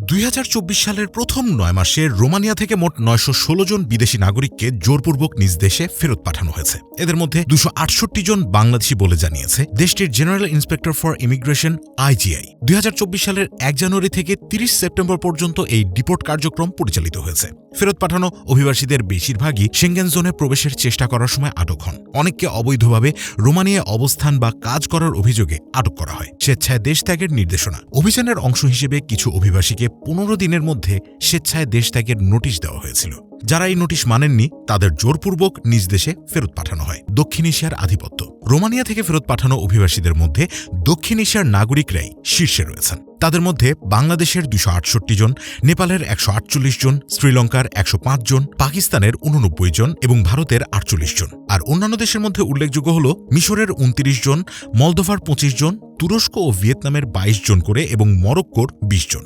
2024 সালের প্রথম 9 মাসে রোমানিয়া থেকে মোট 916 জন বিদেশি নাগরিককে জোরপূর্বক নিজ দেশে ফেরত পাঠানো হয়েছে। এদের মধ্যে 268 জন বাংলাদেশি বলে জানিয়েছে দেশটির general inspector for immigration IGI। 2024 সালের 1 জানুয়ারি থেকে 30 সেপ্টেম্বর পর্যন্ত এই ডিপোর্ট কার্যক্রম পরিচালিত হয়েছে। ফেরত পাঠানো অভিবাসীদের বেশিরভাগই সেঙ্গেন জোনে প্রবেশের চেষ্টা করার সময় আটক হন। অনেককে অবৈধভাবে রোমানিয়ায় অবস্থান বা কাজ করার অভিযোগে আটক করা হয়। স্বেচ্ছায় দেশ ত্যাগের নির্দেশনা। অভিযানের অংশ হিসেবে কিছু অভিবাসীকে 15 দিনের মধ্যে স্বেচ্ছায় দেশ ত্যাগের নোটিশ দেওয়া হয়েছিল। যারা এই নোটিশ মানেননি তাদের জোরপূর্বক নিজ দেশে ফেরত পাঠানো হয়। দক্ষিণ এশিয়ার আধিপত্য। রোমানিয়া থেকে ফেরত পাঠানো অভিবাসীদের মধ্যে দক্ষিণ এশিয়ার নাগরিকরাই শীর্ষে রয়েছেন। তাদের মধ্যে বাংলাদেশের 268 জন, নেপালের 148 জন, শ্রীলঙ্কার 105 জন, পাকিস্তানের 89 জন এবং ভারতের 48 জন। আর অন্যান্য দেশের মধ্যে উল্লেখযোগ্য হল মিশরের 29 জন, মলদোভার 25 জন, তুরস্ক ও ভিয়েতনামের 22 জন করে এবং মরক্কোর 20 জন।